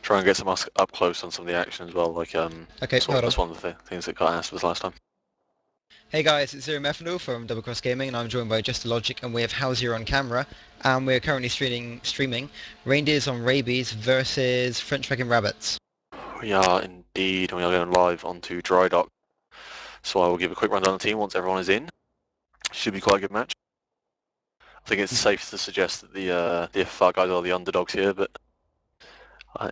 try and get some up close on some of the action as well. Like Okay, hold on. that's one of the things that got asked was last time. Hey guys, it's ZeroMethanol from Double Cross Gaming, and I'm joined by JesterLogic, and we have Howsya on camera, and we're currently streaming Reindeers on Rabies versus French Dragon Rabbits. We are indeed, and we are going live onto Dry Dock. So I will give a quick rundown of the team once everyone is in. Should be quite a good match. I think it's safe to suggest that the FFR guys are the underdogs here, but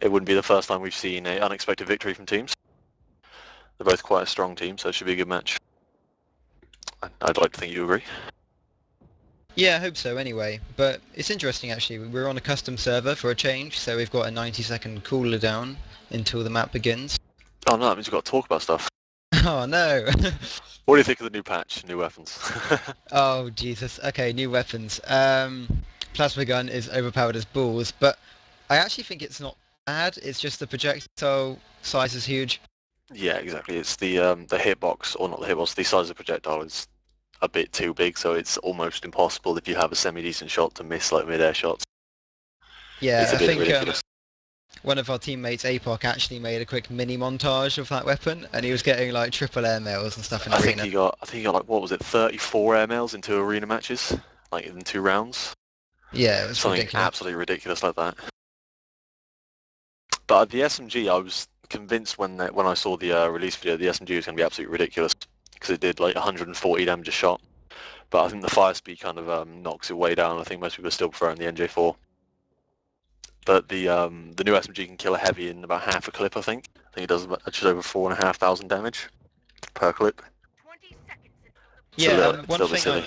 it wouldn't be the first time we've seen an unexpected victory from teams. They're both quite a strong team, so it should be a good match. I'd like to think you agree. Yeah, I hope so anyway, but it's interesting actually. We're on a custom server for a change, so we've got a 90-second cooler down until the map begins. Oh no, that means we've got to talk about stuff. Oh no! What do you think of the new patch, new weapons? Oh Jesus, okay, new weapons. Plasma gun is overpowered as balls, but I actually think it's not bad, it's just the projectile size is huge. Yeah, exactly. It's the hitbox, or not the hitbox, the size of the projectile is a bit too big, so it's almost impossible if you have a semi-decent shot to miss like mid-air shots. Yeah, it's a I bit think ridiculous. one of our teammates, APOC, actually made a quick mini montage of that weapon, and he was getting like triple airmails and stuff in I arena. think he got like, what was it, 34 airmails in 2 arena matches, like in 2 rounds. Yeah, it was Something ridiculous. absolutely ridiculous like that. But at the SMG, I was convinced when I saw the release video, the SMG was going to be absolutely ridiculous because it did like 140 damage a shot. But I think the fire speed kind of knocks it way down. I think most people are still preferring the NJ4. But the new SMG can kill a heavy in about half a clip. I think it does just over 4,500 damage per clip. Yeah, It's a little bit silly.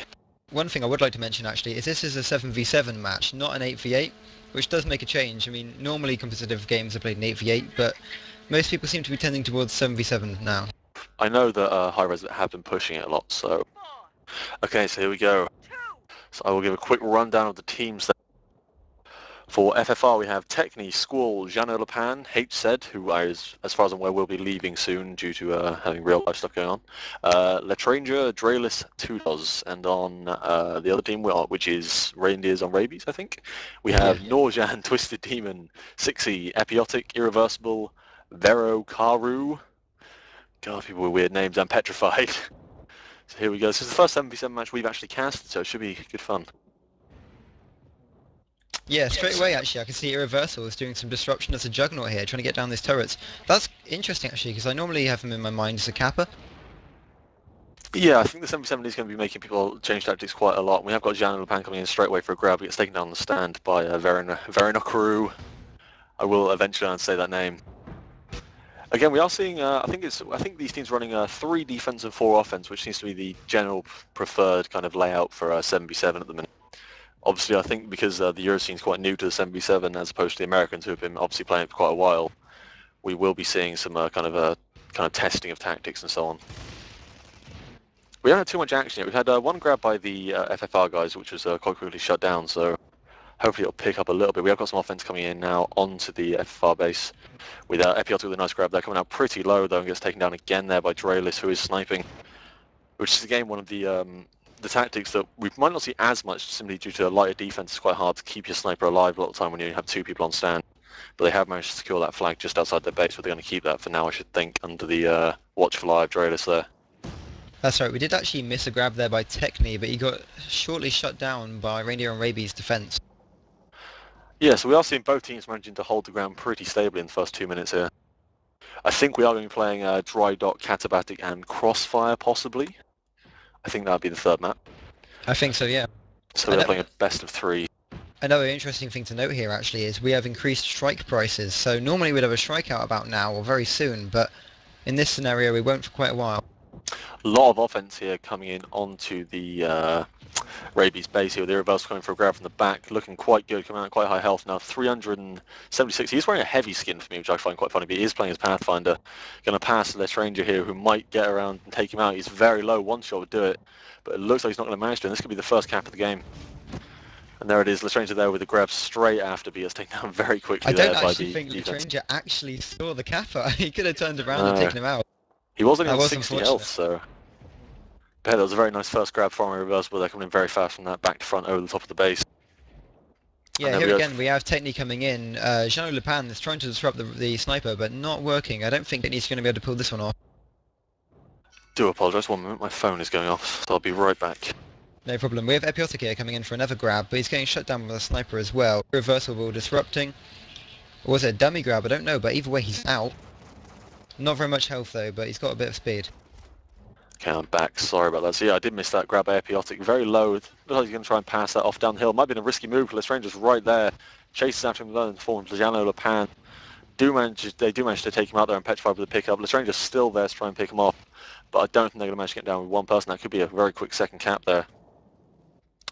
One thing I would like to mention actually is this is a 7v7 match, not an 8v8, which does make a change. I mean, normally competitive games are played in 8v8, but most people seem to be tending towards 7v7 now. I know that high-res have been pushing it a lot, so... Okay, so here we go. So I will give a quick rundown of the teams there. For FFR, we have Techni, Squall, Jeannot Lepan, HZ, who is, as far as I'm aware, will be leaving soon due to having real-life stuff going on. Letranger, Draelis, Tudos, and on the other team, which is Reindeers on Rabies, I think, we have Norjan, Twisted Demon, Sixy, Epiotic, Irreversible, Vero, Karu, God, people with weird names, and Petrified. So here we go. This is the first 7v7 match we've actually casted, so it should be good fun. Yeah, straight away actually I can see Irreversible is doing some disruption as a Juggernaut here, trying to get down these turrets. That's interesting actually, because I normally have him in my mind as a Kappa. Yeah, I think the 7v7 is going to be making people change tactics quite a lot. We have got Jeannot Lepan coming in straight away for a grab. He gets taken down on the stand by Verinokaru. I will eventually say that name. Again, we are seeing, I think these teams running 3 defense and 4 offense, which seems to be the general preferred kind of layout for 7v7 at the minute. Obviously, I think because the Euro scene is quite new to the 7v7 as opposed to the Americans who have been obviously playing it for quite a while, we will be seeing some kind of testing of tactics and so on. We haven't had too much action yet. We've had one grab by the FFR guys, which was quite quickly shut down, so hopefully it'll pick up a little bit. We have got some offense coming in now onto the FFR base, with Epiotic with a nice grab there, coming out pretty low though and gets taken down again there by Draelis, who is sniping, which is again one of the tactics that we might not see as much simply due to a lighter defense. It's quite hard to keep your sniper alive a lot of the time when you have 2 people on stand. But they have managed to secure that flag just outside their base, but they're going to keep that for now, I should think, under the watchful eye of Draelis there. That's right, we did actually miss a grab there by Techni, but he got shortly shut down by Reindeer on Rabies defense. Yeah, so we are seeing both teams managing to hold the ground pretty stably in the first 2 minutes here. I think we are going to be playing Dry Dock, Katabatic and Crossfire, possibly. I think that would be the 3rd map. I think so, yeah. So we're playing a best of 3. Another interesting thing to note here actually is we have increased strike prices. So normally we'd have a strike out about now or very soon, but in this scenario we won't for quite a while. A lot of offense here coming in onto the Rabies base here with Irreversible coming for a grab from the back, looking quite good, coming out quite high health now, 376. He's wearing a heavy skin for me, which I find quite funny, but he is playing as Pathfinder. Going to pass Letranger here, who might get around and take him out. He's very low, one shot would do it, but it looks like he's not going to manage to, and this could be the first cap of the game. And there it is, Letranger there with the grab straight after, but he gets taken down very quickly there by the defense. I don't actually think Letranger actually saw the Kappa. He could have turned around and taken him out. He was only on 60 health, so... But that was a very nice first grab from Irreversible. They're coming in very fast from that back to front over the top of the base. Yeah, here again we have Techni coming in. Jean Le Pen is trying to disrupt the sniper, but not working. I don't think Techni's going to be able to pull this one off. Do apologise, 1 minute, my phone is going off, so I'll be right back. No problem. We have Epiotic here coming in for another grab, but he's getting shut down with a sniper as well. Reversal while disrupting. Or was it a dummy grab? I don't know, but either way he's out. Not very much health though, but he's got a bit of speed. Okay, I'm back. Sorry about that. So yeah, I did miss that grab by Epiotic. Very low. Looks like he's going to try and pass that off downhill. Might have been a risky move, because Lestranger's right there. Chases after him in the form of Lejano Le Pen. They do manage to take him out there and Petrified with the pickup. Lestranger's still there to try and pick him off, but I don't think they're going to manage to get down with one person. That could be a very quick second cap there.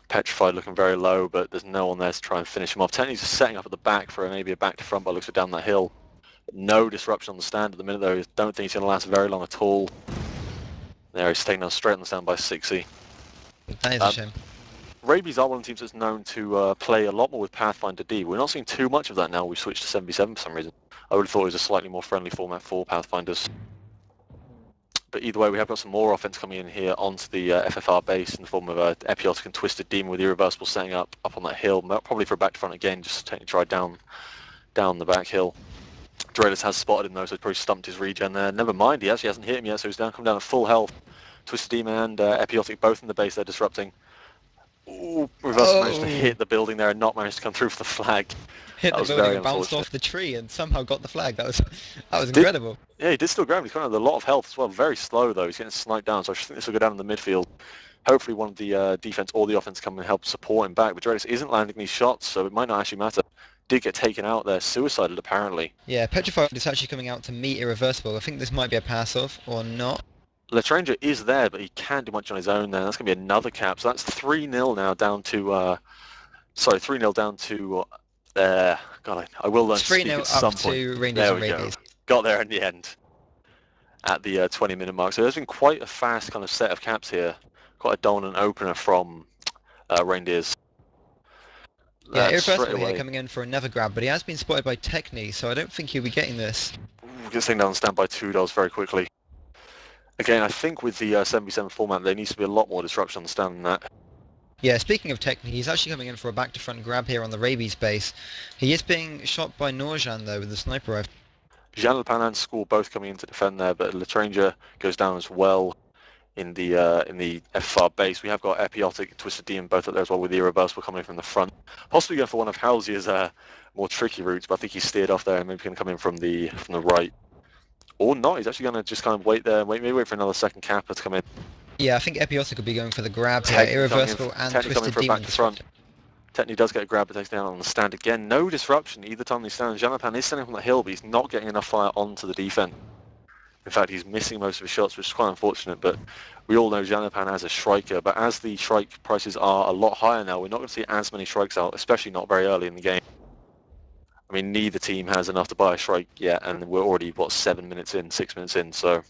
Petrified looking very low, but there's no one there to try and finish him off. Technically just setting up at the back for maybe a back to front, but looks like down that hill. No disruption on the stand at the minute though. Don't think he's going to last very long at all. There, he's taken us straight on the stand by 6E. That is a shame. Rabies are one of the teams that's known to play a lot more with Pathfinder D. We're not seeing too much of that now. We've switched to 7v7 for some reason. I would have thought it was a slightly more friendly format for Pathfinders. But either way, we have got some more offense coming in here onto the FFR base in the form of Epiotic and Twisted Demon with Irreversible setting up on that hill, probably for a back to front again, just to try down the back hill. Dreadus has spotted him though, so he's probably stumped his regen there. Never mind, he actually hasn't hit him yet, so he's come down at full health. Twisted Demon and Epiotic both in the base, they're disrupting. Ooh, Reversal managed to hit the building there and not managed to come through for the flag. Hit the building and bounced off the tree and somehow got the flag. That was incredible. Yeah, he did still grab him. He's got a lot of health as well. Very slow though. He's getting sniped down, so I think this will go down in the midfield. Hopefully one of the defense or the offense come and help support him back. But Dreadus isn't landing these shots, so it might not actually matter. Did get taken out there, suicided apparently. Yeah, Petrified is actually coming out to meet Irreversible. I think this might be a pass-off or not. Letranger is there, but he can't do much on his own there. That's going to be another cap. So that's 3-0 now down to... 3-0 down to... God, I will learn to speak at some point. 3-0 up to Rangers there and we Rabies. go. Got there in the end. At the 20-minute mark. So there's been quite a fast kind of set of caps here. Quite a dominant opener from Reindeers. Yeah, Irreversible here coming in for another grab, but he has been spotted by Techni, so I don't think he'll be getting this. Gets taken down and stand by $2 very quickly. Again, I think with the 7v7 format, there needs to be a lot more disruption on the stand than that. Yeah, speaking of Techni, he's actually coming in for a back-to-front grab here on the Rabies base. He is being shot by Norjan, though, with the sniper rifle. Jean Le Pen and School both coming in to defend there, but Letranger goes down as well in the FFR base. We have got Epiotic and Twisted Demon both up there as well, with the Irreversible coming in from the front. Possibly going for one of Howsya's more tricky routes, but I think he's steered off there and maybe going to come in from the right. Or not, he's actually going to just kind of wait there, maybe wait for another second capper to come in. Yeah, I think Epiotic will be going for the grab here. Irreversible and Twisted Demon disrupting. Techni does get a grab, but takes down on the stand again. No disruption either time he stands. Jean Le Pen is standing from the hill, but he's not getting enough fire onto the defense. In fact, he's missing most of his shots, which is quite unfortunate, but we all know Jean Le Pen as a striker, but as the strike prices are a lot higher now, we're not going to see as many strikes out, especially not very early in the game. I mean, neither team has enough to buy a strike yet, and we're already, 6 minutes in, so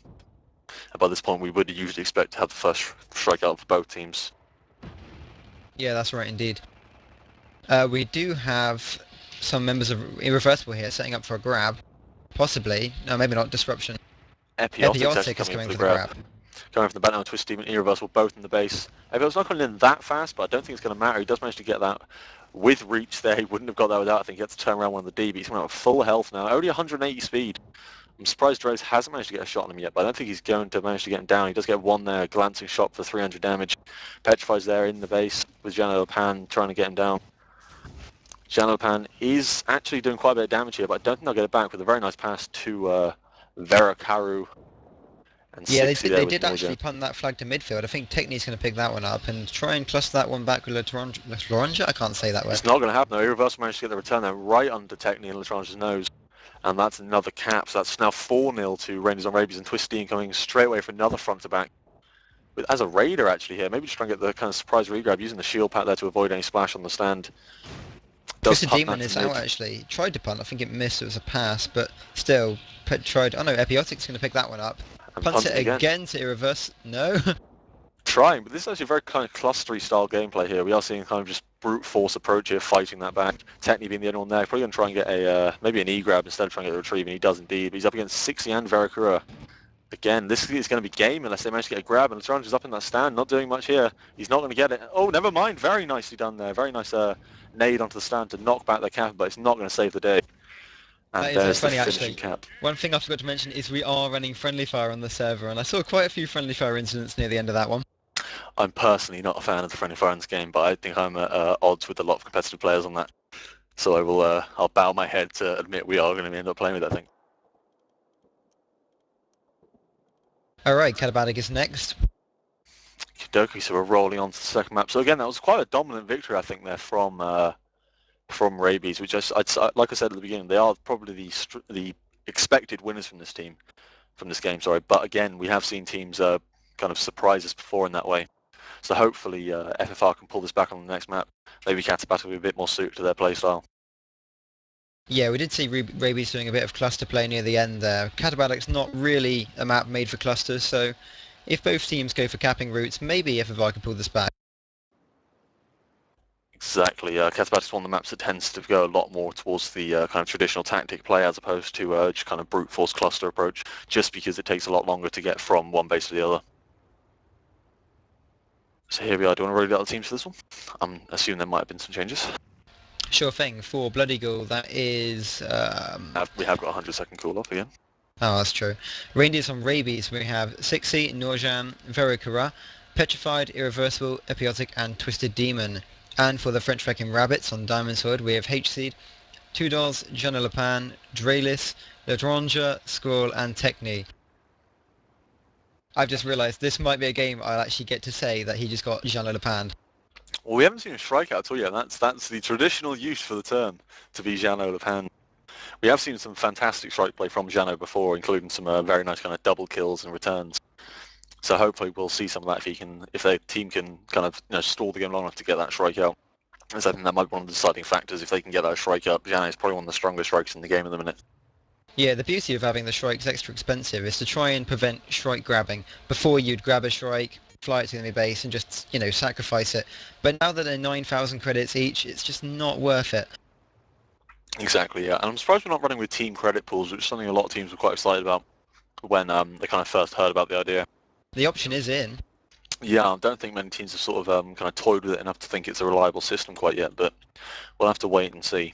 by this point we would usually expect to have the first strike out for both teams. Yeah, that's right indeed. We do have some members of Irreversible here setting up for a grab. Possibly. No, maybe not. Disruption. Epiotic is coming for the grab. Going from the back now, Twisted Demon, Irreversible, both in the base. Epiotic's not coming in that fast, but I don't think it's going to matter. He does manage to get that with reach there. He wouldn't have got that without. I think he had to turn around one of the DBs. He's coming out with full health now. Only 180 speed. I'm surprised Dreadus hasn't managed to get a shot on him yet, but I don't think he's going to manage to get him down. He does get one there, glancing shot for 300 damage. Petrified's there in the base with Jean Le Pen trying to get him down. Jean Le Pen is actually doing quite a bit of damage here, but I don't think they'll get it back with a very nice pass to Verakaru. And yeah, they did actually punt that flag to midfield. I think Techni's going to pick that one up and try and cluster that one back with Lestrange. I can't say that word. It's not going to happen though. Irreversible managed to get the return there right under Techni and Lestrange's nose. And that's another cap, so that's now 4-0 to Rangers on Rabies, and Twisted coming straight away for another front to back. As a raider actually here, maybe just try and get the kind of surprise regrab, using the shield pack there to avoid any splash on the stand. Twisted Demon is out actually. Tried to punt, I think it missed, it was a pass, but still, tried. Oh no, Epiotic's going to pick that one up. Punts it again to Irreverse. No. Trying, but this is actually a very kind of clustery style gameplay here. We are seeing kind of just brute force approach here, fighting that back. Techni being the only one there, probably going to try and get a maybe an E-grab instead of trying to get a retrieve, and he does indeed. But he's up against 60 and Veracruz. Again, this is going to be game unless they manage to get a grab, and Lestrange is up in that stand, not doing much here. He's not going to get it. Oh, never mind. Very nicely done there. Very nice nade onto the stand to knock back their cap, but it's not going to save the day. And That is there's the funny finishing actually. cap. One thing I forgot to mention is we are running friendly fire on the server, and I saw quite a few friendly fire incidents near the end of that one. I'm personally not a fan of the friendly fire in this game, but I think I'm at odds with a lot of competitive players on that. So I'll bow my head to admit we are going to end up playing with that thing. Alright, Katabatic is next. Kidoki, so we're rolling on to the second map. So again, that was quite a dominant victory, I think, there from Rabies, which like I said at the beginning, they are probably the expected winners from this game. Sorry, but again, we have seen teams kind of surprise us before in that way. So hopefully FFR can pull this back on the next map. Maybe Katabatic will be a bit more suited to their playstyle. Yeah, we did see Rabies doing a bit of cluster play near the end there. Katabatic's not really a map made for clusters, so if both teams go for capping routes, maybe FFR can pull this back. Exactly. Katabatic's one of the maps that tends to go a lot more towards the kind of traditional tactic play as opposed to just kind of brute force cluster approach, just because it takes a lot longer to get from one base to the other. So here we are. Do you want to roll out the teams for this one? I'm assuming there might have been some changes. Sure thing. For Blood Eagle, that is... We have got a 100-second cool off again. Oh, that's true. Reindeers on Rabies, we have Sixi, Norjam, Verokara, Petrified, Irreversible, Epiotic, and Twisted Demon. And for the French Wrecking Rabbits on Diamond Sword, we have H-Seed, Tudors, Janelapan, Draelis, Ledronja, Squirrel, and Techni. I've just realised this might be a game I'll actually get to say that he just got Janelapan. Well, we haven't seen a strike out at all yet. That's the traditional use for the term, to be Jeannot Le Pen. We have seen some fantastic strike play from Jeannot before, including some very nice kind of double kills and returns. So hopefully we'll see some of that if their team can kind of stall the game long enough to get that strike out. As I think that might be one of the deciding factors. If they can get that strike up, Jeannot is probably one of the strongest strikes in the game at the minute. Yeah, the beauty of having the shrikes extra expensive is to try and prevent shrike grabbing. Before you'd grab a shrike, fly it to the enemy base and just, sacrifice it. But now that they're 9,000 credits each, it's just not worth it. Exactly, yeah. And I'm surprised we're not running with team credit pools, which is something a lot of teams were quite excited about when they kind of first heard about the idea. The option is in. Yeah, I don't think many teams have sort of kind of toyed with it enough to think it's a reliable system quite yet, but we'll have to wait and see.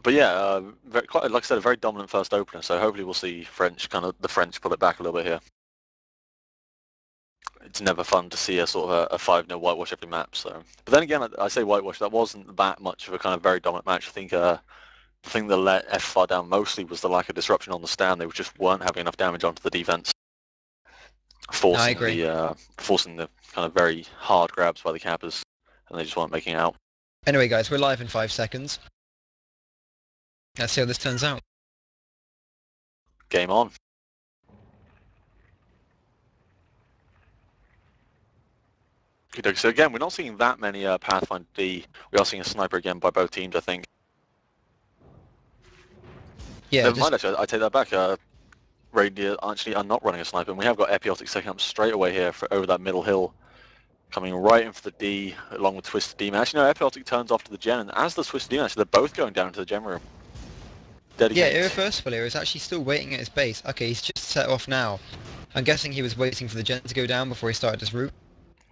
But yeah, quite, like I said, a very dominant first opener, so hopefully we'll see the French pull it back a little bit here. It's never fun to see a sort of a 5-0 whitewash every map. So, but then again, I say whitewash. That wasn't that much of a kind of very dominant match. I think the thing that let FFR down mostly was the lack of disruption on the stand. They just weren't having enough damage onto the defense, forcing the kind of very hard grabs by the cappers, and they just weren't making it out. Anyway, guys, we're live in 5 seconds. Let's see how this turns out. Game on. So again, we're not seeing that many Pathfinder D. We are seeing a sniper again by both teams, I think. Yeah, Never mind, actually, I take that back. Reindeer actually are not running a sniper, and we have got Epiotic taking up straight away here over that middle hill, coming right in for the D, along with Twisted Demon. Actually, no, Epiotic turns off to the Gen, and as the Twisted Demon, actually, they're both going down to the Gen room. Dedicate. Yeah, Irreversible here is actually still waiting at his base. Okay, he's just set off now. I'm guessing he was waiting for the Gen to go down before he started his route.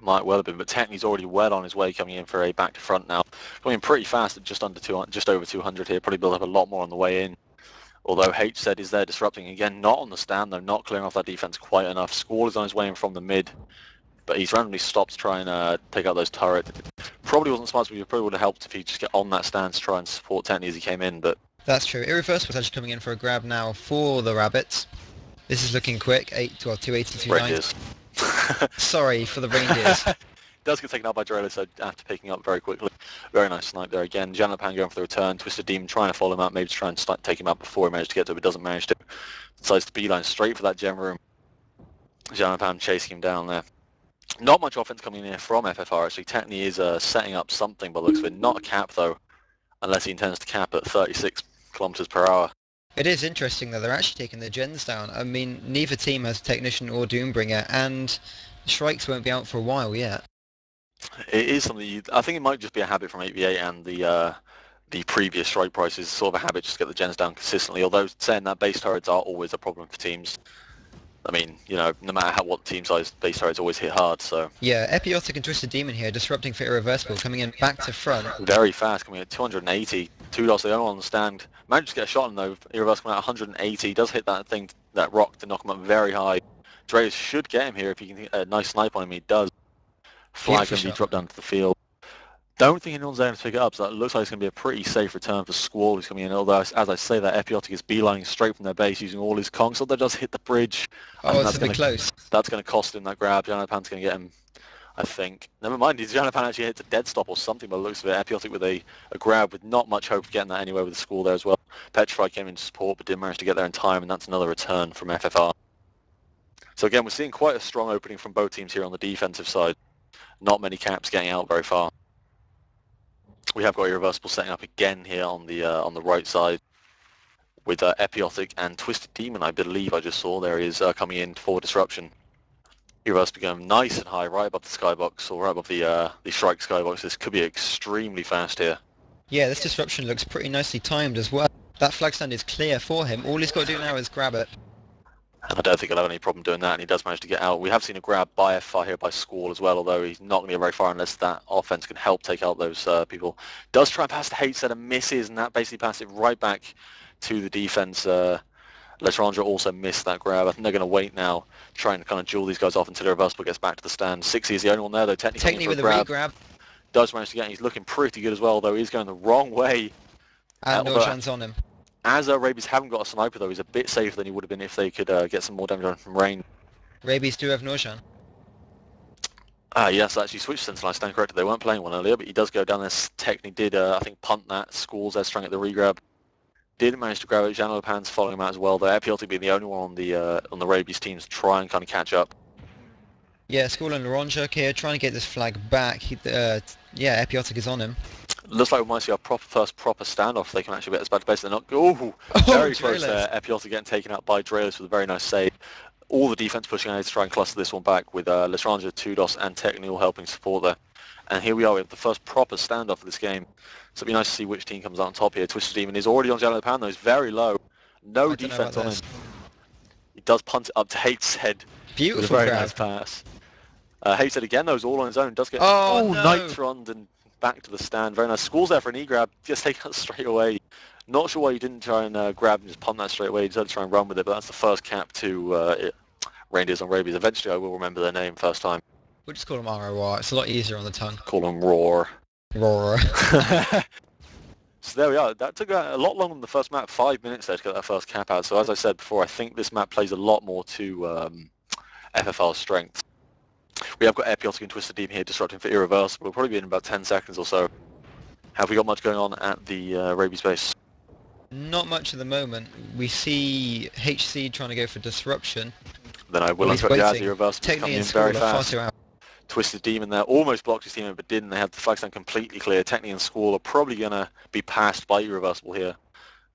Might well have been, but technically he's already well on his way, coming in for a back to front now. Coming in pretty fast at just over 200 here, probably build up a lot more on the way in. Although H said is there disrupting again, not on the stand though, not clearing off that defense quite enough. Squall is on his way in from the mid, but he's randomly stopped to try and take out those turrets. Probably wasn't smart, but he probably would have helped if he just get on that stand to try and support Techni as he came in, but... That's true. Irreversible is actually coming in for a grab now for the rabbits. This is looking quick, 280, 290. Sorry for the reindeers. Does get taken out by Drello, so after picking up very quickly. Very nice snipe there again. Janelapan going for the return. Twisted Demon trying to follow him out, maybe to try and take him out before he managed to get to it, but doesn't manage to. Decides to beeline straight for that gem room. Janelapan chasing him down there. Not much offense coming in here from FFR actually. Techni is setting up something by the looks of it. Not a cap though, unless he intends to cap at 36 kilometers per hour. It is interesting that they're actually taking the gens down. I mean, neither team has Technician or Doombringer, and Shrikes won't be out for a while yet. It is something I think it might just be a habit from 8v8 and the previous strike prices, sort of a habit just to get the gens down consistently, although saying that base turrets are always a problem for teams. I mean, you know, no matter what team size they start, it's always hit hard, so... Yeah, Epiotic and Twisted Demon here, disrupting for Irreversible, coming in back to front. Very fast, coming at 280. 2 dots, they don't understand. Managed to get a shot on though. Irreversible coming at 180. Does hit that thing, that rock, to knock him up very high. Dreas should get him here if he can get a nice snipe on him. He does. Flag Beautiful going to be shot. dropped down to the field. Don't think anyone's there to pick it up, so that looks like it's going to be a pretty safe return for Squall who's coming in. Although, as I say, that Epiotic is beelining straight from their base using all his conks. So that does hit the bridge. Oh, it's a bit close. That's going to cost him that grab. Janapan's going to get him, I think. Never mind, Janapan actually hits a dead stop or something by the looks of it. Epiotic with a grab with not much hope of getting that anywhere with the Squall there as well. Petrified came in to support but didn't manage to get there in time, and that's another return from FFR. So again, we're seeing quite a strong opening from both teams here on the defensive side. Not many caps getting out very far. We have got Irreversible setting up again here on the right side with Epiotic and Twisted Demon, I believe I just saw. There he is coming in for disruption. Irreversible going nice and high, right above the skybox, or right above the strike skybox. This could be extremely fast here. Yeah, this disruption looks pretty nicely timed as well. That flag stand is clear for him. All he's got to do now is grab it. And I don't think he'll have any problem doing that, and he does manage to get out. We have seen a grab by FFR here by Squall as well, although he's not going to get very far unless that offense can help take out those people. Does try and pass the H set and misses, and that basically passes it right back to the defense. Lestrange also missed that grab. I think they're going to wait now, trying to kind of duel these guys off until Irreversible gets back to the stand. 60 is the only one there, though. Technically with a re-grab. Does manage to get him. He's looking pretty good as well, though. He's going the wrong way. And Norjan's on him. As Rabies haven't got a sniper, though, he's a bit safer than he would have been if they could get some more damage on him from range. Rabies do have Norjan. Yes, actually switched since I stand corrected. They weren't playing one earlier, but he does go down there. Technically did, I think, punt that. Squall's there trying to get the regrab. Didn't manage to grab it. Janalopan's following him out as well, though. Epiotic being the only one on the Rabies team to try and kind of catch up. Yeah, Squall and Laronjak here trying to get this flag back. Yeah, Epiotic is on him. Looks like we might see our first proper standoff. They can actually get us back to base. They're not. Oh, very close there. Epiotic getting taken out by Dreas with a very nice save. All the defense pushing out to try and cluster this one back with Lestrange, Tudos, and Techni all helping support there. And here we are. We have the first proper standoff of this game. So it'll be nice to see which team comes out on top here. Twisted Demon is already on Jalapan, though. He's very low. No defense on him. He does punt it up to Hateshead. Beautiful with a very grab. nice pass. Hateshead again, though, is all on his own. Does get no. Nitron and back to the stand. Very nice. Squall's there for an E-grab. Just take out straight away. Not sure why you didn't try and grab and just punt that straight away. You decided to try and run with it, but that's the first cap to Reindeers on Rabies. Eventually I will remember their name first time. We'll just call them RoR. It's a lot easier on the tongue. Call them RoR. RoR. So there we are. That took a lot longer than the first map. 5 minutes there to get that first cap out. So as I said before, I think this map plays a lot more to FFR's strengths. We have got Epiotic and Twisted Demon here disrupting for Irreversible. We'll probably be in about 10 seconds or so. Have we got much going on at the Rabies base? Not much at the moment. We see HC trying to go for disruption. Then I will interrupt you as Irreversible coming in very fast. Twisted Demon there almost blocked his teammate but didn't. They had the flag stand completely clear. Techni and Squall are probably going to be passed by Irreversible here.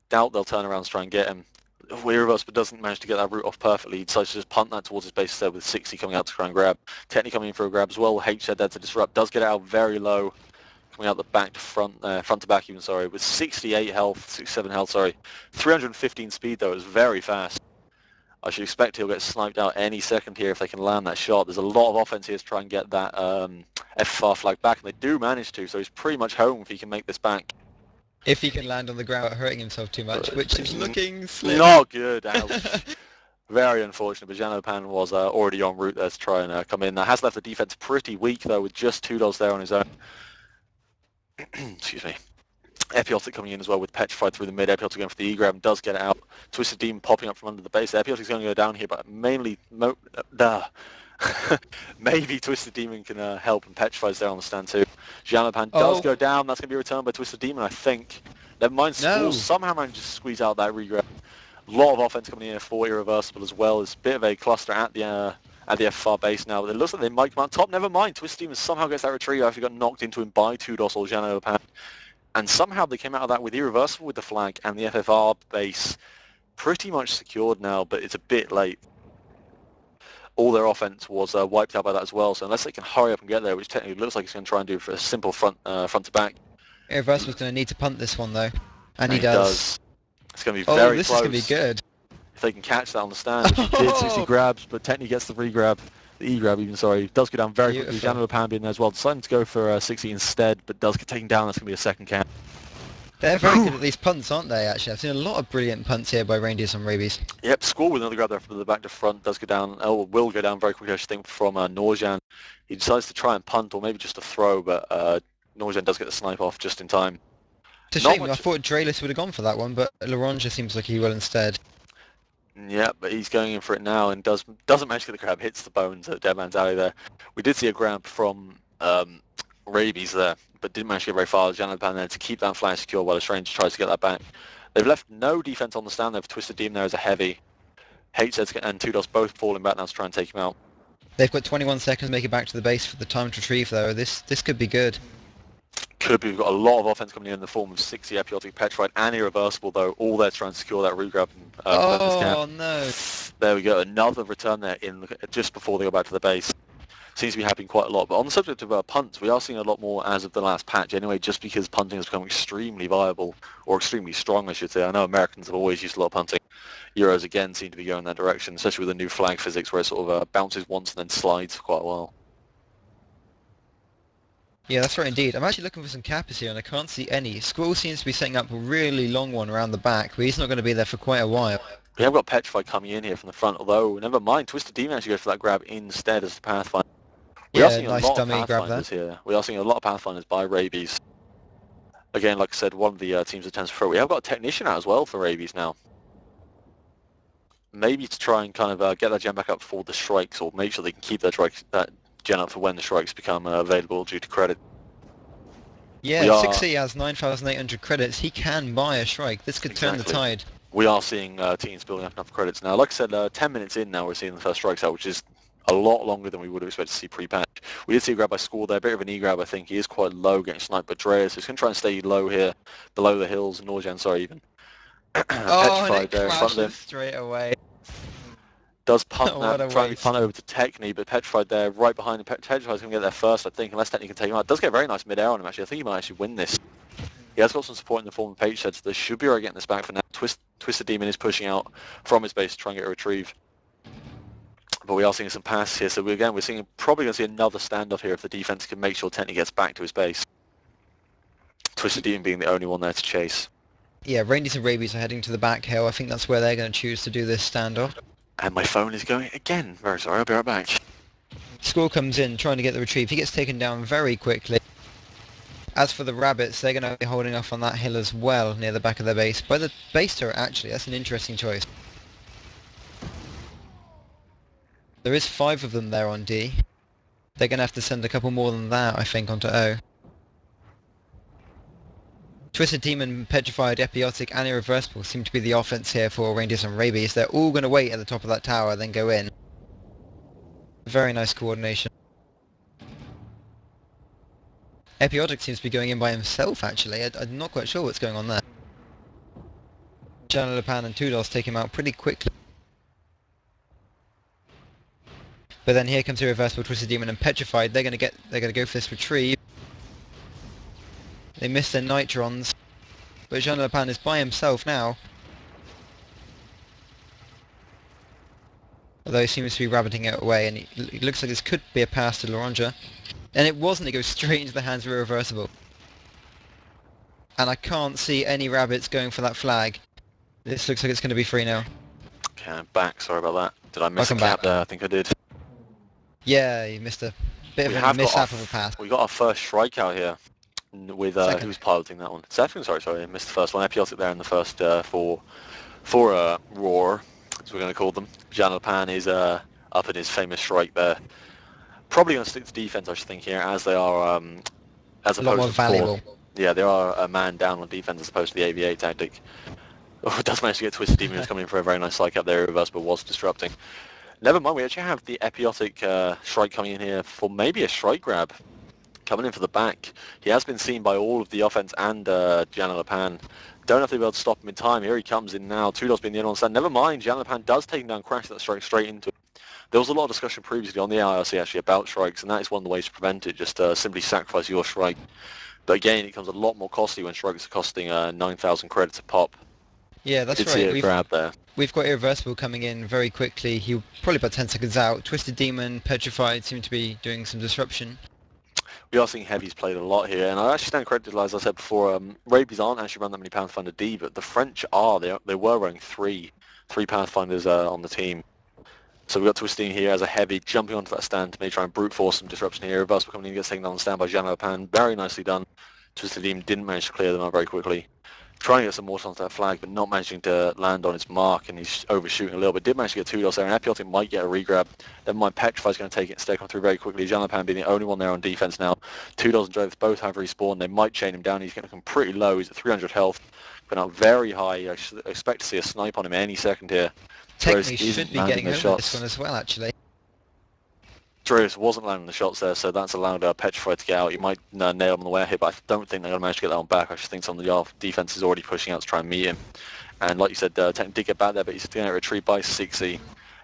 Doubt they'll turn around and try and get him. Irreversible doesn't manage to get that route off perfectly. He decides to just punt that towards his base instead with 60 coming out to try and grab. Techni coming in for a grab as well. H said there to disrupt. Does get it out very low. Coming out the back to front, front to back even, sorry. With 68 health, 67 health, sorry. 315 speed though, it's very fast. I should expect he'll get sniped out any second here if they can land that shot. There's a lot of offense here to try and get that FFR flag back, and they do manage to, so he's pretty much home if he can make this back. If he can land on the ground without hurting himself too much, which is looking slim. Not good, ouch. Very unfortunate, but Janopan was already en route there to try and come in. That has left the defense pretty weak though, with just 2 dots there on his own. Excuse me. Epiotic coming in as well with Petrified through the mid. Epiotic going for the E-grab and does get it out. Twisted Demon popping up from under the base. Epiotic's going to go down here, but mainly... Maybe Twisted Demon can help, and Petrified's there on the stand too. Janopan does go down. That's going to be returned by Twisted Demon, I think. Never mind, Squall somehow managed to squeeze out that re-grab. A lot of offense coming in here for Irreversible as well. There's a bit of a cluster at the FFR base now, but it looks like they might come out top. Never mind, Twisted Demon somehow gets that retrieve after he got knocked into him by Tudos or Janopan. And somehow they came out of that with Irreversible with the flag and the FFR base pretty much secured now, but it's a bit late. All their offense was wiped out by that as well, so unless they can hurry up and get there, which technically looks like it's going to try and do for a simple front to back. Irreversible's going to need to punt this one though, and he does. It's going to be very close. close. This is going to be good. if they can catch that on the stand, which he did. 60 grabs, but technically gets the re-grab. The E-grab even, sorry. Does go down very quickly. Beautiful. JesterLogic being there as well. Deciding to go for 60 instead, but does get taken down. That's going to be a second count. They're very good at these punts, aren't they, actually? I've seen a lot of brilliant punts here by reindeers and rabies. Yep, score with another grab there from the back to front. Does go down, will go down very quickly, I should think, from Norjan. He decides to try and punt, or maybe just a throw, but Norjan does get the snipe off just in time. It's a shame. I thought Drayless would have gone for that one, but Laranja seems like he will instead. Yeah, but he's going in for it now and doesn't manage to get the grab, hits the bones at Dead Man's Alley there. We did see a grab from Rabies there, but didn't manage to get very far. JesterLogic there to keep that flag secure while the Stranger tries to get that back. They've left no defense on the stand. They've Twisted Demon there as a heavy. HZ and Tudos both falling back now to try and take him out. They've got 21 seconds to make it back to the base for the timed retrieve, though. This could be good. Could be. We've got a lot of offense coming in the form of 60 Epiotic, Petrified, and Irreversible, though. All there trying to secure that root grab. Oh, no. There we go. Another return there just before they go back to the base. Seems to be happening quite a lot. But on the subject of punts, we are seeing a lot more as of the last patch anyway, just because punting has become extremely viable, or extremely strong, I should say. I know Americans have always used a lot of punting. Euros, again, seem to be going that direction, especially with the new flag physics, where it sort of bounces once and then slides for quite a while. Yeah, that's right indeed. I'm actually looking for some cappers here, and I can't see any. Squirrel seems to be setting up a really long one around the back, but he's not going to be there for quite a while. We have got Petrified coming in here from the front, although, never mind, Twisted Demon actually goes for that grab instead as the Pathfinder. We are seeing nice a lot dummy of grab Pathfinders there. here. We are seeing a lot of Pathfinders by Rabies. Again, like I said, one of the teams attempts to throw. We have got a Technician out as well for Rabies now. Maybe to try and kind of get that gen back up for the strikes, or make sure they can keep that gen up for when the strikes become available due to credit. Yeah, 60 has 9,800 credits. He can buy a strike. This could turn the tide. We are seeing teams building up enough credits now. Like I said, 10 minutes in now we're seeing the first strikes out, which is a lot longer than we would have expected to see pre-patch. We did see a grab by Score there, a bit of an E-grab I think. He is quite low, getting sniped by Dreas, so he's going to try and stay low here, below the hills, Norjan, sorry, even. Petrified there in front of him. Straight away. Does punt that, trying to punt over to Techni, but Petrified there right behind him. Petrified's going to get there first, I think, unless Techni can take him out. Does get a very nice mid-air on him, actually. I think he might actually win this. He has got some support in the form of Page Sets. They should be alright getting this back for now. Twisted Demon is pushing out from his base to try and get a retrieve. But we are seeing some pass here, so we're seeing probably going to see another standoff here if the defense can make sure Techni gets back to his base. Twisted Demon being the only one there to chase. Yeah, Reindeers and Rabies are heading to the back hill. I think that's where they're going to choose to do this standoff. And my phone is going again. Very sorry, I'll be right back. Score comes in trying to get the retrieve. He gets taken down very quickly. As for the rabbits, they're going to be holding off on that hill as well, near the back of their base. By the base turret, actually, that's an interesting choice. There is 5 of them there on D. They're going to have to send a couple more than that, I think, onto O. Twisted Demon, Petrified, Epiotic, and Irreversible seem to be the offense here for Reindeers and Rabies. They're all going to wait at the top of that tower, then go in. Very nice coordination. Epiotic seems to be going in by himself, actually. I'm not quite sure what's going on there. JesterLogic and Tudos take him out pretty quickly. But then here comes Irreversible, Twisted Demon, and Petrified. They're going to go for this retrieve. They miss their nitrons, but JesterLogic is by himself now. Although he seems to be rabbiting it away, and it looks like this could be a pass to Laranja. And it wasn't, it goes straight into the hands of Irreversible. And I can't see any rabbits going for that flag. This looks like it's going to be free now. Okay, I'm back, sorry about that. Did I miss a cap there? I think I did. Yeah, you missed a bit of a mishap of a pass. We got our first strikeout here. With who's piloting that one? Second, sorry, I missed the first one. Epiotic there in the first for RoR, as we're going to call them. JesterLogic is up in his famous strike there. Probably going to stick to defense, I should think here, as they are as opposed to a lot more valuable. Yeah, they are a man down on defense as opposed to the AVA tactic. Oh, it does manage to get Twisted Demon, who's coming in for a very nice strike up there. Irreversible was disrupting. Never mind, we actually have the Epiotic strike coming in here for maybe a strike grab. Coming in for the back. He has been seen by all of the offense and JesterLogic. Don't know if they'll be able to stop him in time. Here he comes in now. Tudos being the only one on stand. Never mind, JesterLogic does take him down, crash that strike straight into it. There was a lot of discussion previously on the IRC actually about strikes, and that is one of the ways to prevent it, just simply sacrifice your strike. But again, it becomes a lot more costly when strikes are costing 9,000 credits a pop. Yeah, that's right. See a grab there. we've got Irreversible coming in very quickly. He'll probably about 10 seconds out. Twisted Demon, Petrified seem to be doing some disruption. We are seeing heavies played a lot here, and I actually stand corrected, as I said before, Rabies aren't actually running that many Pathfinder D, but the French are. They were running three Pathfinders on the team. So we've got Twisting here as a heavy, jumping onto that stand to maybe try and brute force some disruption here. Reversible coming in, gets taken on the stand by Jean Pan. Very nicely done. Twisted Demon didn't manage to clear them out very quickly. Trying to get some more onto that flag, but not managing to land on its mark, and he's overshooting a little bit. Did manage to get 2 dots there, and Epiotic might get a regrab. Never mind, Petrify's going to take it and stay come through very quickly. Jalapan being the only one there on defense now. 2 dots and Droves both have respawned. They might chain him down. He's going to come pretty low. He's at 300 health. Been out very high. I should expect to see a snipe on him any second here. Technically should be getting home with this one as well, actually. Droves wasn't landing the shots there, so that's allowed Petrified to get out. He might nail him on the way here, but I don't think they're going to manage to get that one back. I just think some of the defense is already pushing out to try and meet him. And like you said, Technic did get back there, but he's going to retreat by 60.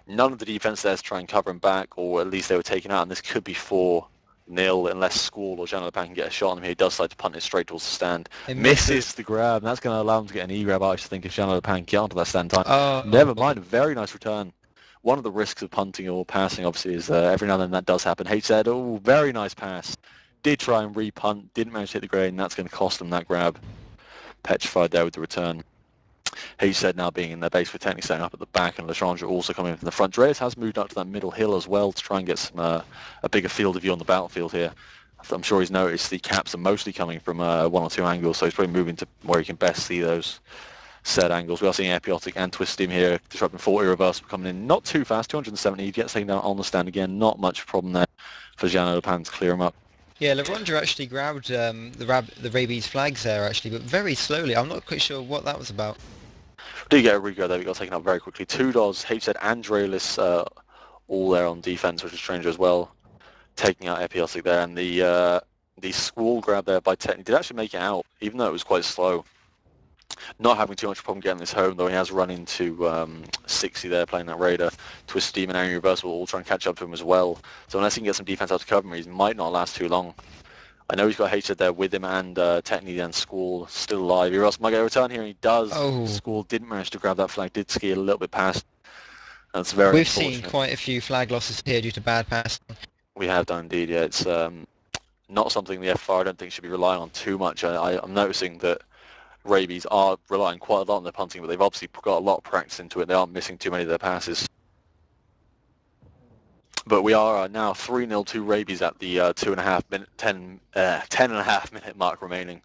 None of the defense there is to try and cover him back, or at least they were taken out, and this could be 4-0 unless Squall or Jean Pan can get a shot on him here. He does decide to punt it straight towards the stand. Misses the grab, and that's going to allow him to get an E-grab, I should think, if Jean Pan can get onto that stand time. Never mind, a very nice return. One of the risks of punting or passing, obviously, is every now and then that does happen. H said, oh, very nice pass. Did try and re-punt, didn't manage to hit the grade, and that's going to cost him that grab. Petrified there with the return. H said now being in their base, we're technically setting up at the back, and Lestrange also coming in from the front. Dreas has moved up to that middle hill as well to try and get some a bigger field of view on the battlefield here. I'm sure he's noticed the caps are mostly coming from 1 or 2 angles, so he's probably moving to where he can best see those said angles. We are seeing Epiotic and Twist Team here, disrupting 40 Irreversible coming in not too fast, 270, he gets taken down on the stand again, not much problem there for Jean Pan to clear him up. Yeah, LaRondra actually grabbed the rabies flags there actually, but very slowly. I'm not quite sure what that was about. Do get a regrab there, we got taken up very quickly. 2 dots, HZ and Draelis all there on defense, which is strange as well, taking out Epiotic there, and the Squall grab there by Technic did actually make it out, even though it was quite slow. Not having too much problem getting this home, though he has run into 60 there playing that Raider. Twist Demon and Irreversible all trying to catch up to him as well. So unless he can get some defense out to cover him, he might not last too long. I know he's got Hatred there with him, and Technic and Squall still alive. Irreversible might get a return here, and he does. Oh. Squall didn't manage to grab that flag, did ski a little bit past. That's very We've seen quite a few flag losses here due to bad passing. We have done indeed, yeah. It's not something the FFR I don't think should be relying on too much. I'm noticing that Rabies are relying quite a lot on their punting, but they've obviously got a lot of practice into it. They aren't missing too many of their passes. But we are now 3-0 to Rabies at the 10.5 minute mark remaining.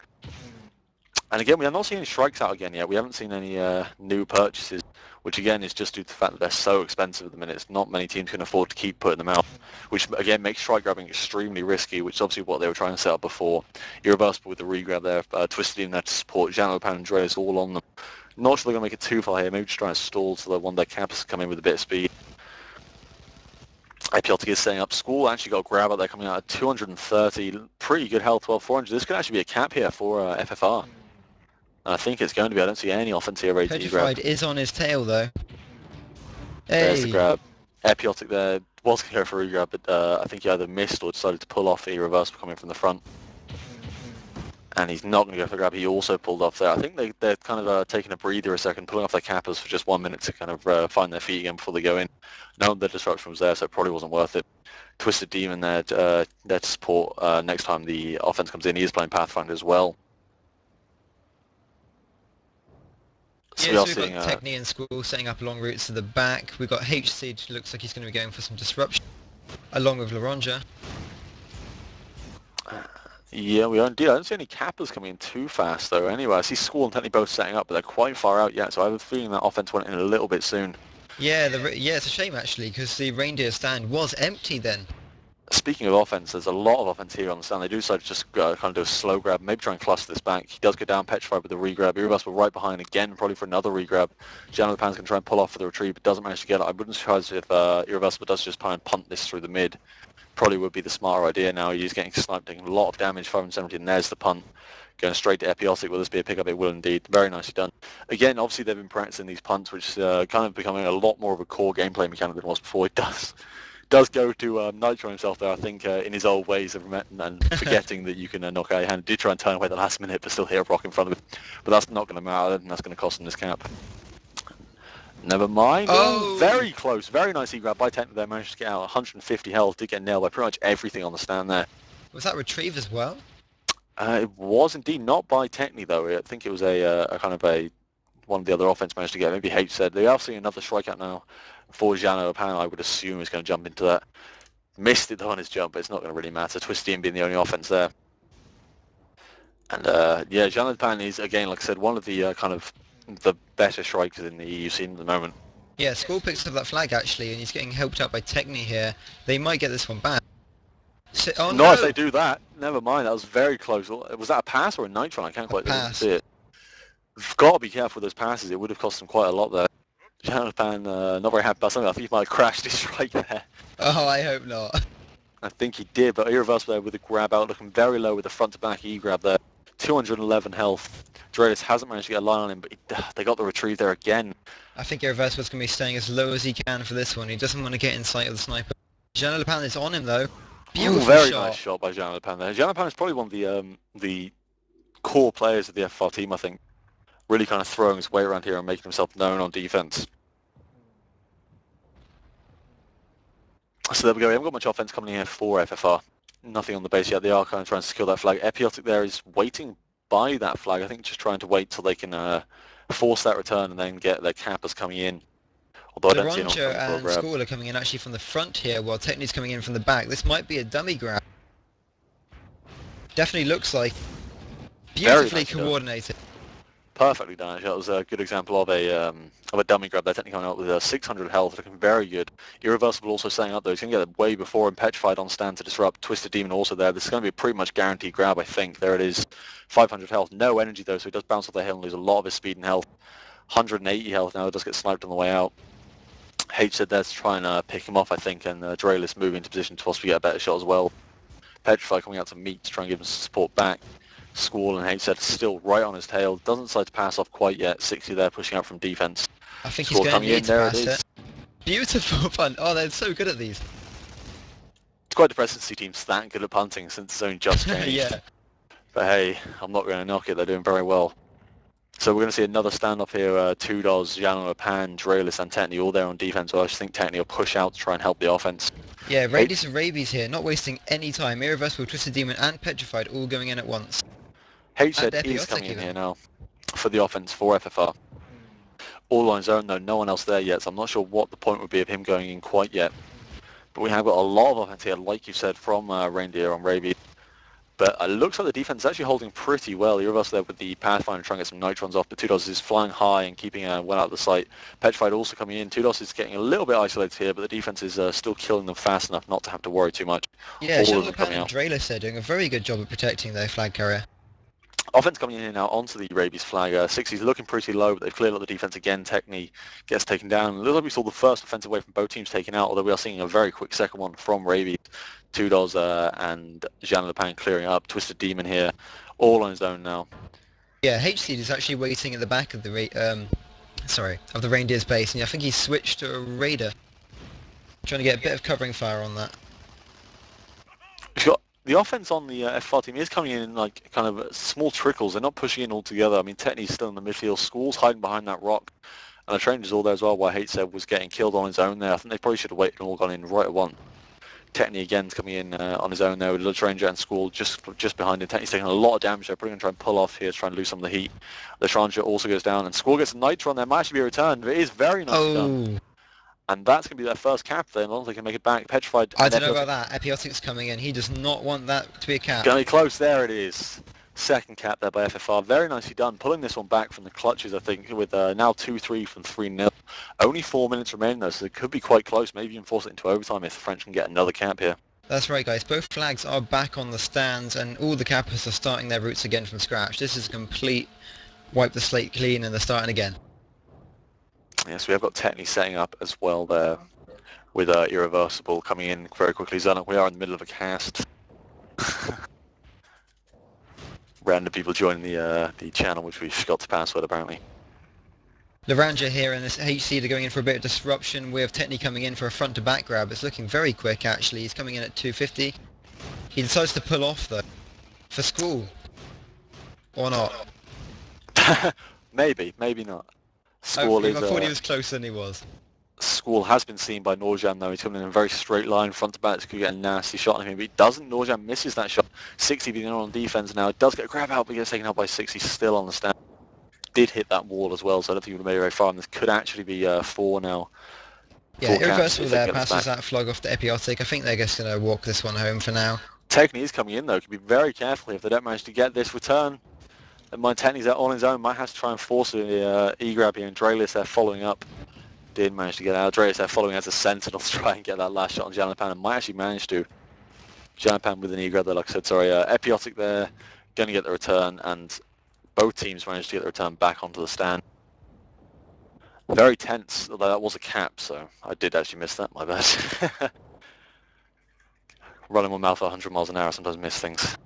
And again, we are not seeing any strikes out again yet. We haven't seen any new purchases, which again is just due to the fact that they're so expensive at the minute. It's not many teams can afford to keep putting them out, which again makes strike grabbing extremely risky, which is obviously what they were trying to set up before. Irreversible with the regrab there, Twisted in there to support Jean Pan and Dreas all on them. Not sure they're going to make it too far here, maybe just try and stall so that one of their caps come in with a bit of speed. Epiotic is setting up. Squall actually got a grab out there coming out at 230, pretty good health, 12,400. This could actually be a cap here for FFR. I think it's going to be. I don't see any offensive rated Petrified is on his tail though. Hey. There's the grab. Epiotic there was going to go for a regrab, but I think he either missed or decided to pull off the Irreversible coming from the front. And he's not going to go for the grab. He also pulled off there. I think they're kind of taking a breather a second, pulling off their cappers for just 1 minute to kind of find their feet again before they go in. None of the disruption was there, so it probably wasn't worth it. Twisted Demon there to support next time the offense comes in. He is playing Pathfinder as well. So yeah, so we've got Techni and Squall setting up along routes to the back. We've got HC, looks like he's going to be going for some disruption, along with LaRondra. Yeah, we are indeed. I don't see any cappers coming in too fast though. Anyway, I see Squall and Techni both setting up, but they're quite far out yet, so I have a feeling that offense went in a little bit soon. Yeah, it's a shame actually, because the reindeer stand was empty then. Speaking of offense, there's a lot of offense here on the stand. They do decide to just kind of do a slow grab, maybe try and cluster this back. He does go down Petrified with the regrab. Irreversible right behind again, probably for another regrab. Jean Pan's going to try and pull off for the retreat, but doesn't manage to get it. I wouldn't be surprised if Irreversible does just try and punt this through the mid. Probably would be the smarter idea now. He's getting sniped, taking a lot of damage, 570, and there's the punt. Going straight to Epiotic. Will this be a pickup? It will indeed. Very nicely done. Again, obviously they've been practicing these punts, which is kind of becoming a lot more of a core gameplay mechanic than it was before. It does go to Nitro himself there, I think, in his old ways of and forgetting that you can knock out your hand. Did try and turn away the last minute, but still hit a rock in front of him. But that's not going to matter. I don't think that's going to cost him this cap. Never mind. Oh, Oh! very close. Very nicely grabbed by Techni there. Managed to get out 150 health. Did get nailed by pretty much everything on the stand there. Was that retrieve as well? It was indeed not by Techni though. I think it was a kind of a one of the other offense managed to get. Maybe H said they are seeing another strikeout now for Jano Pan. I would assume is going to jump into that. Missed it though on his jump, but it's not going to really matter. Twisty being the only offense there. And yeah, Jano Pan is again, like I said, one of the kind of the better strikers in the EU scene at the moment. Yeah, School picks up that flag actually, and he's getting helped out by Techni here. They might get this one back. Oh No, if no! they do that, never mind. That was very close. Was that a pass or a nitron? I A didn't pass. see it. You've got to be careful with those passes. It would have cost them quite a lot there. Janapan, not very happy about something. I think he might have crashed his strike there. Oh, I hope not. I think he did, but irreversible there with a grab out, looking very low with the front to back E-grab there. 211 health. Drelis hasn't managed to get a line on him, but they got the retrieve there again. I think Irreversible's going to be staying as low as he can for this one. He doesn't want to get in sight of the sniper. Jean Lepan is on him though. Beautiful Very shot. nice shot by Janapan there. Janapan is probably one of the core players of the FFR team, I think. Really kind of throwing his weight around here and making himself known on defense. So there we go. We haven't got much offense coming in here for FFR. Nothing on the base yet. They are kind of trying to secure that flag. Epiotic there is waiting by that flag. I think just trying to wait till they can force that return and then get their cappers coming in. Although I don't see anyone Laranja coming for a and grab. School are coming in actually from the front here while Techni's coming in from the back. This might be a dummy grab. Definitely looks like. Beautifully coordinated. Perfectly done. Actually. That was a good example of a dummy grab. They're technically coming out with 600 health, looking very good. Irreversible also setting up though. He's going to get it way before and Petrified on stand to disrupt. Twisted Demon also there. This is going to be a pretty much guaranteed grab, I think. There it is. 500 health. No energy though, so he does bounce off the hill and lose a lot of his speed and health. 180 health now. It does get sniped on the way out. H said there to try and pick him off, I think, and Draelis moving into position to possibly get a better shot as well. Petrified coming out to meet to try and give him some support back. Squall and H said still right on his tail. Doesn't decide to pass off quite yet. 60 there pushing out from defense. I think Squall he's going to need to there pass it. Beautiful punt. Oh, they're so good at these. It's quite depressing to see teams that good at punting since it's only just changed. Yeah. But hey, I'm not going to knock it. They're doing very well. So we're going to see another standoff here. Tudos, Jano, Pan, Draelis and Techni all there on defense. So I just think Techni will push out to try and help the offense. Yeah, Radius and Rabies here, not wasting any time. Irreversible, Twisted Demon and Petrified all going in at once. H said is coming in here now for the offense for FFR. All on his own though, no one else there yet, so I'm not sure what the point would be of him going in quite yet. But we have got a lot of offense here, like you said, from Reindeer on Rabies. But it looks like the defense is actually holding pretty well. Irreversible there with the Pathfinder trying to get some nitrons off, but Tudos is flying high and keeping well out of the sight. Petrified also coming in. Tudos is getting a little bit isolated here, but the defense is still killing them fast enough not to have to worry too much. Yeah, All of them coming and out. Draelis there doing a very good job at protecting their flag carrier. Offense coming in now onto the Rabies flag. 60's looking pretty low, but they've cleared up the defense again. Techni gets taken down. Looks like we saw the first offensive wave from both teams taken out, although we are seeing a very quick second one from Rabies. Tudos and Jean Lepan clearing up. Twisted Demon here, all on his own now. Yeah, HC is actually waiting at the back of the of the Reindeer's base, and I think he's switched to a Raider. Trying to get a bit of covering fire on that. We've got the offense on the FFR team is coming in like kind of small trickles. They're not pushing in all together. I mean, Techni's still in the midfield. School's hiding behind that rock. And the Stranger's all there as well, while H-Seb was getting killed on his own there. I think they probably should have waited and all gone in right at once. Techni again's coming in on his own there with Stranger and School just behind him. Techni's taking a lot of damage there, probably going to try and pull off here to try and lose some of the heat. The Stranger also goes down, and School gets a Nitron there. Might actually be returned, but it is very nicely done. And that's going to be their first cap then, as long as they can make it back. Petrified. I don't know about that. Epiotic's coming in. He does not want that to be a cap. Going to be close. There it is. Second cap there by FFR. Very nicely done. Pulling this one back from the clutches, I think, with now 2-3 from 3-0. Only 4 minutes remaining though, so it could be quite close. Maybe even force it into overtime if the French can get another cap here. That's right, guys. Both flags are back on the stands, and all the cappers are starting their routes again from scratch. This is a complete wipe the slate clean, and they're starting again. Yes, we have got Techni setting up as well there, with Irreversible coming in very quickly. Zanuk, we are in the middle of a cast. Random people joining the channel, which we forgot to password apparently. Laranja here and this HC, they're going in for a bit of disruption with Techni coming in for a front to back grab. It's looking very quick actually. He's coming in at 250. He decides to pull off though. For School. Or not. Maybe, maybe not. Squall I is thought he was closer than he was. Squall has been seen by Norjan though. He's coming in a very straight line, front to back. This could get a nasty shot on him, but he doesn't. Norjan misses that shot. 60 being on defense now. It does get a grab out, but he gets taken out by 60. Still on the stand. Did hit that wall as well, so I don't think he would have made it very far. And this could actually be 4 now. Yeah, 4 caps irreversible if they there, can get this passes back. that flog off to Epiotic. I think they're just going to walk this one home for now. Techni is coming in though. Could be very careful if they don't manage to get this return. And my Techni's out on his own. Might have to try and force the E-grab here. And Drelis there following up. Did manage to get out. Drelis there following as a sentinel to try and get that last shot on Janapan. And might actually manage to. Janapan with an E-grab there, like I said. Sorry, Epiotic there. Going to get the return. And both teams managed to get the return back onto the stand. Very tense, although that was a cap, so I did actually miss that, my bad. Running my mouth at 100 miles an hour, I sometimes miss things.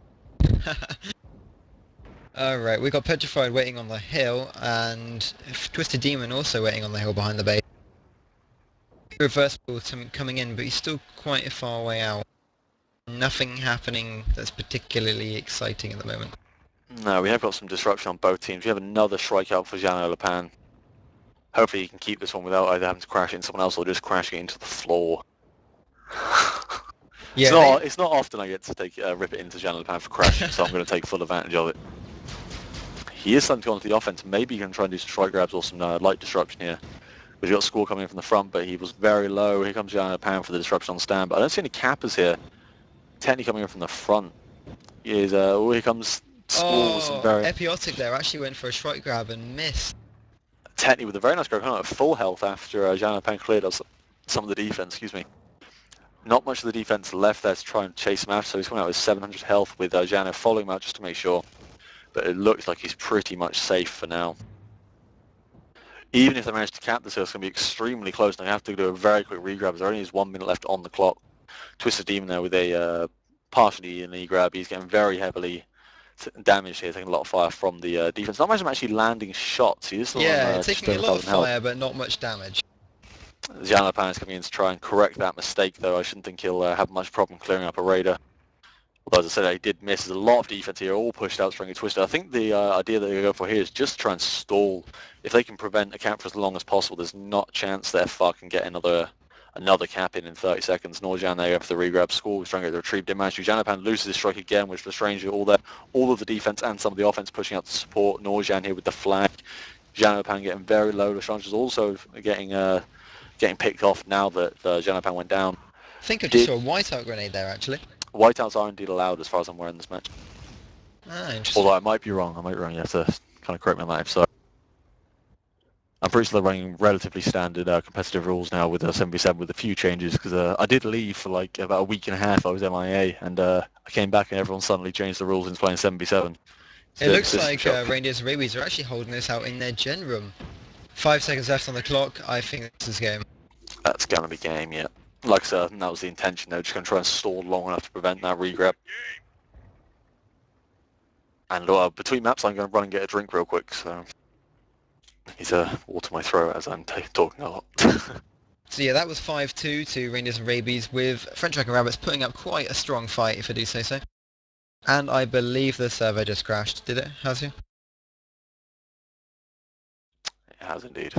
Alright, we got Petrified waiting on the hill, and Twisted Demon also waiting on the hill behind the base. Reversible coming in, but he's still quite a far way out. Nothing happening that's particularly exciting at the moment. No, we have got some disruption on both teams. We have another strikeout for Jean Lepan. Hopefully he can keep this one without either having to crash it into someone else or just crashing it into the floor. Yeah, it's not often I get to take rip it into Jean Lepan for crashing, so I'm going to take full advantage of it. He is starting to go onto the offense. Maybe he can try and do some strike grabs or some light disruption here. We've got Squall coming in from the front, but he was very low. Here comes Jean Lepan for the disruption on the stand, but I don't see any cappers here. Technically coming in from the front. Here comes Squall with some very... Epiotic there actually went for a strike grab and missed. Technically with a very nice grab, coming out at full health after Jean Lepan cleared us some of the defense, excuse me. Not much of the defense left there to try and chase him out, so he's coming out with 700 health with Jano following him out just to make sure. But it looks like he's pretty much safe for now. Even if they manage to cap this, it's going to be extremely close, and they have to do a very quick re-grab. There only is 1 minute left on the clock. Twisted Demon there with a partially an E-grab. He's getting very heavily damaged here, taking a lot of fire from the defense. Not much of him actually landing shots. He is still on, taking a lot of fire, but not much damage. Jean Lepan is coming in to try and correct that mistake, though. I shouldn't think he'll have much problem clearing up a raider. Although, as I said, he did miss. There's a lot of defense here, all pushed out, string twisted. I think the idea that they go for here is just try and stall. If they can prevent a cap for as long as possible, there's not a chance that FFR can get another cap in 30 seconds. Norjan there for the re-grab. Squall was trying to get the retrieve. Didn't manage to. Janapan loses his strike again, which restrains you all there. All of the defense and some of the offense pushing out to support. Norjan here with the flag. Janapan getting very low. Lestrange is also getting picked off now that Janapan went down. I think I just saw a whiteout grenade there, actually. Whiteouts are indeed allowed as far as I'm aware in this match. Ah, interesting. Although I might be wrong. You have to kind of correct me on that. So I'm pretty sure they're running relatively standard competitive rules now with 7v7 with a few changes, because I did leave for like about a week and a half. I was MIA, and I came back and everyone suddenly changed the rules into playing 7v7. It looks like Reindeers and Rabies are actually holding this out in their gen room. 5 seconds left on the clock. I think this is game. That's gonna be game, yeah. Like I said, that was the intention. They're just gonna try and stall long enough to prevent that re-grab. And between maps, I'm gonna run and get a drink real quick. So he's water my throat as I'm talking a lot. So yeah, that was 5-2 to Reindeers and Rabies, with French Dragon Rabbits putting up quite a strong fight, if I do say so. And I believe the server just crashed. Did it, Howsya? It has indeed.